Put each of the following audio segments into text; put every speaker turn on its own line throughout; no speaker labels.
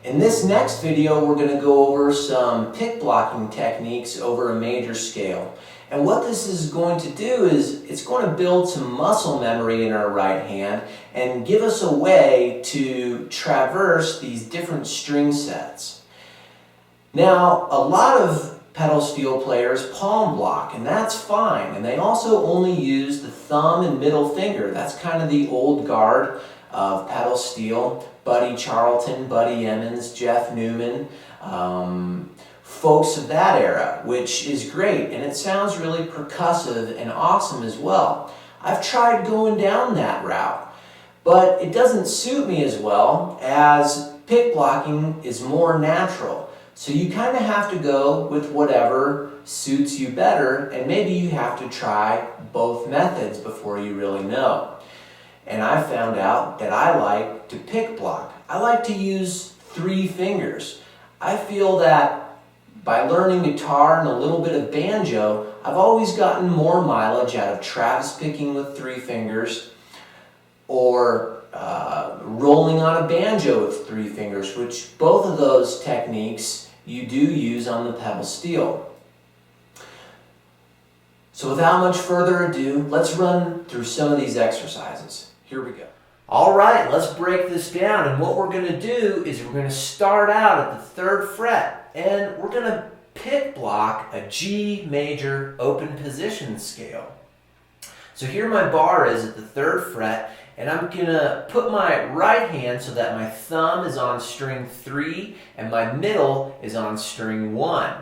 In this next video, we're going to go over some pick blocking techniques over a major scale. And what this is going to do is it's going to build some muscle memory in our right hand and give us a way to traverse these different string sets. Now, a lot of pedal steel players palm block, and that's fine. And they also only use the thumb and middle finger. That's kind of the old guard of pedal steel. Buddy Charlton, Buddy Emmons, Jeff Newman, folks of that era, which is great, and it sounds really percussive and awesome as well. I've tried going down that route, but it doesn't suit me as well, as pick blocking is more natural. So you kind of have to go with whatever suits you better, and maybe you have to try both methods before you really know. And I found out that I like to pick block. I like to use 3 fingers. I feel that by learning guitar and a little bit of banjo, I've always gotten more mileage out of Travis picking with 3 fingers or rolling on a banjo with 3 fingers, which both of those techniques you do use on the pedal steel. So without much further ado, let's run through some of these exercises. Here we go. All right, let's break this down, and what we're going to do is we're going to start out at the 3rd fret, and we're going to pick block a G major open position scale. So here my bar is at the 3rd fret, and I'm going to put my right hand so that my thumb is on string 3 and my middle is on string 1.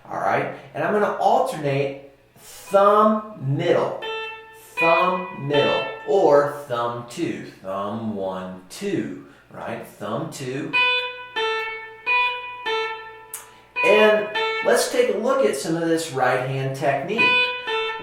All right, and I'm going to alternate thumb, middle, or thumb 2, thumb 1, 2, right? Thumb 2. And let's take a look at some of this right hand technique.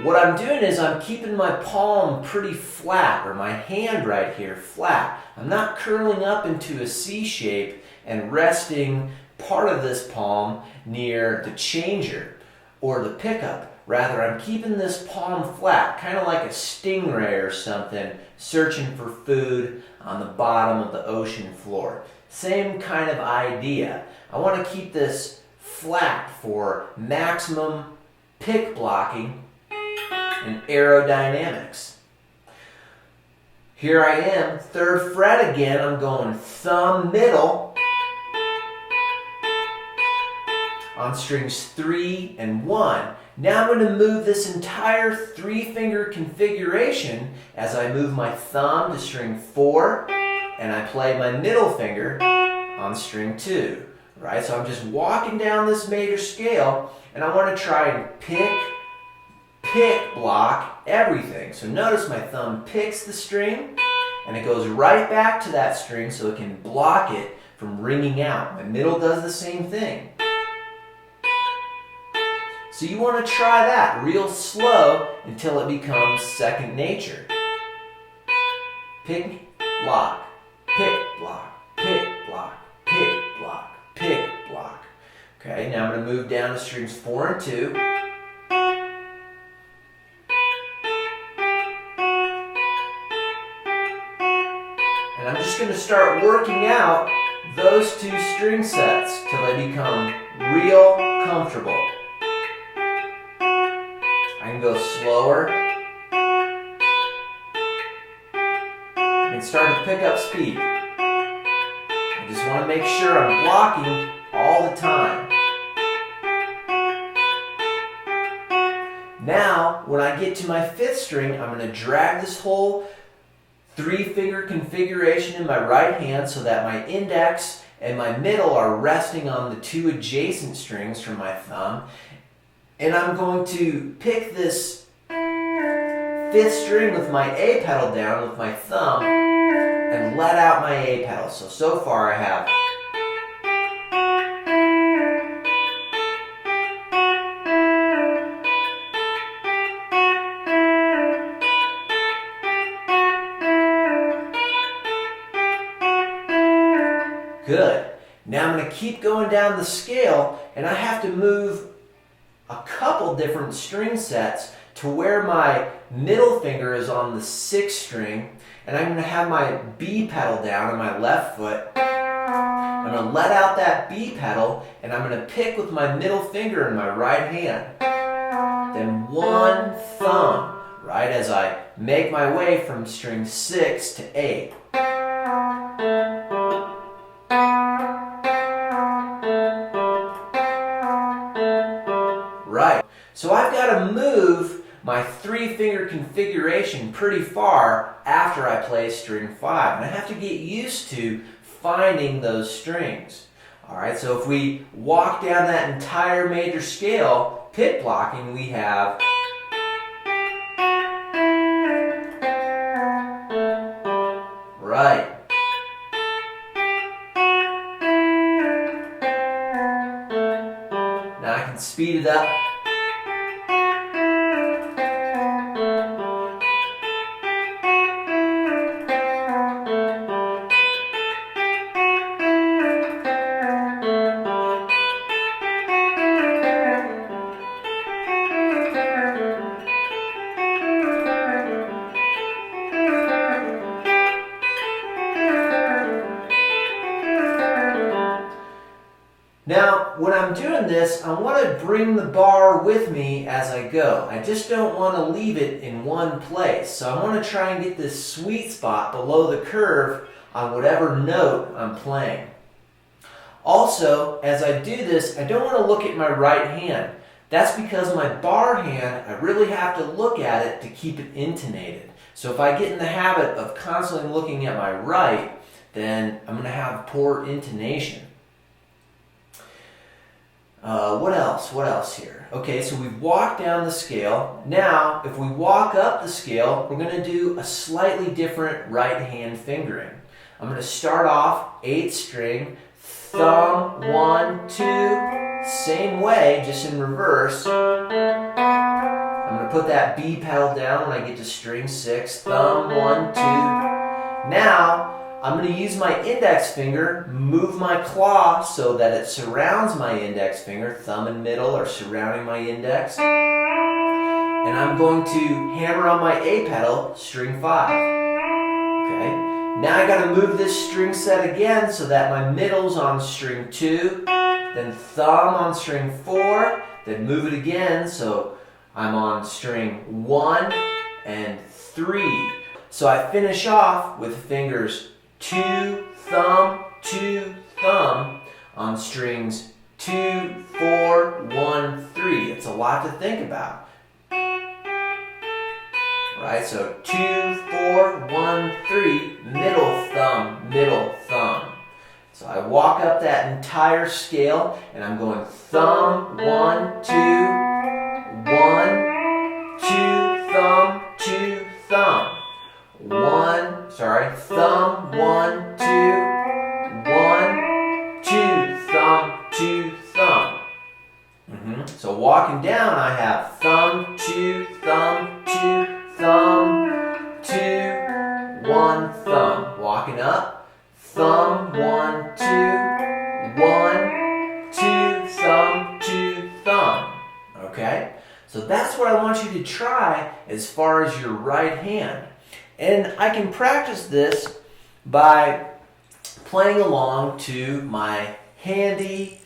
What I'm doing is I'm keeping my palm pretty flat, or my hand right here flat. I'm not curling up into a C shape and resting part of this palm near the changer or the pickup. Rather, I'm keeping this palm flat, kind of like a stingray or something, searching for food on the bottom of the ocean floor. Same kind of idea. I want to keep this flat for maximum pick blocking and aerodynamics. Here I am, 3rd fret again. I'm going thumb, middle on strings 3 and 1. Now I'm going to move this entire 3-finger configuration as I move my thumb to string 4 and I play my middle finger on string 2. Right? So I'm just walking down this major scale, and I want to try and pick block everything. So notice my thumb picks the string and it goes right back to that string so it can block it from ringing out. My middle does the same thing. So you want to try that real slow until it becomes second nature. Pick, block, pick, block, pick, block, pick, block, pick, block. Okay, now I'm going to move down to strings 4 and 2. And I'm just going to start working out those 2 string sets till they become real comfortable. I can go slower and start to pick up speed. I just want to make sure I'm blocking all the time. Now, when I get to my 5th string, I'm going to drag this whole 3-finger configuration in my right hand so that my index and my middle are resting on the 2 adjacent strings from my thumb. And I'm going to pick this 5th string with my A pedal down with my thumb and let out my A pedal. So far I have. Good. Now I'm going to keep going down the scale, and I have to move a couple different string sets to where my middle finger is on the 6th string, and I'm going to have my B pedal down on my left foot, I'm going to let out that B pedal, and I'm going to pick with my middle finger in my right hand. Then one thumb, right, as I make my way from string 6 to 8. Right, so I've got to move my 3-finger configuration pretty far after I play string 5. And I have to get used to finding those strings. Alright, so if we walk down that entire major scale, pick blocking, we have right. Now I can speed it up. Now, when I'm doing this, I want to bring the bar with me as I go. I just don't want to leave it in one place. So I want to try and get this sweet spot below the curve on whatever note I'm playing. Also, as I do this, I don't want to look at my right hand. That's because my bar hand, I really have to look at it to keep it intonated. So if I get in the habit of constantly looking at my right, then I'm going to have poor intonation. What else here? Okay, so we've walked down the scale. Now, if we walk up the scale, we're going to do a slightly different right hand fingering. I'm going to start off 8th string, thumb, 1, 2, same way, just in reverse. I'm going to put that B pedal down when I get to string 6, thumb, 1, 2. Now, I'm going to use my index finger, move my claw so that it surrounds my index finger. Thumb and middle are surrounding my index. And I'm going to hammer on my A pedal, string 5. Okay. Now I got to move this string set again so that my middle's on string 2, then thumb on string 4, then move it again so I'm on string 1 and 3. So I finish off with fingers 2, thumb, 2, thumb on strings 2, 4, 1, 3. It's a lot to think about. Right, so 2, 4, 1, 3, middle thumb, middle thumb. So I walk up that entire scale and I'm going thumb, 1, 2, 1, 2, thumb, 2, thumb. Thumb, 1, 2, 1, 2, thumb, 2, thumb. So walking down, I have thumb, 2, thumb, 2, thumb, 2, 1, thumb. Walking up, thumb, 1, 2, 1, 2, thumb, 2, thumb. Okay? So that's what I want you to try as far as your right hand. And I can practice this by playing along to my handy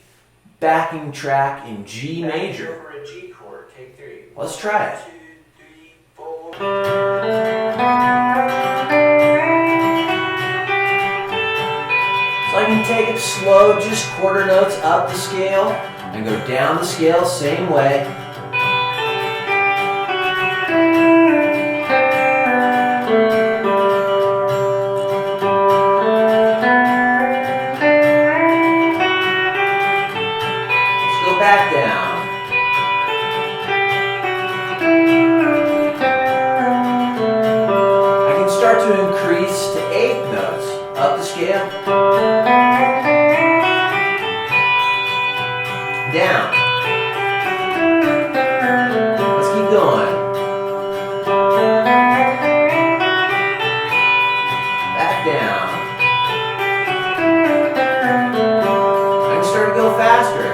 backing track in G major.
Over a G chord, take 3.
Let's try it.
1, 2, 3, 4.
So I can take it slow, just quarter notes up the scale, and go down the scale same way. Back down. I can start to increase to 8 notes up the scale. Down. Let's keep going. Back down. I can start to go faster.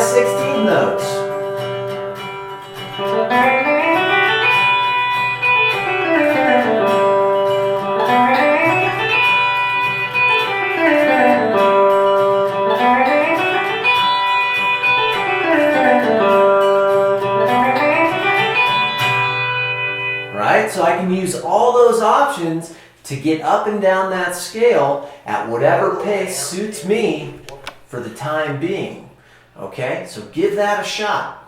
16th notes. Right? So I can use all those options to get up and down that scale at whatever pace suits me for the time being. Okay? So give that a shot.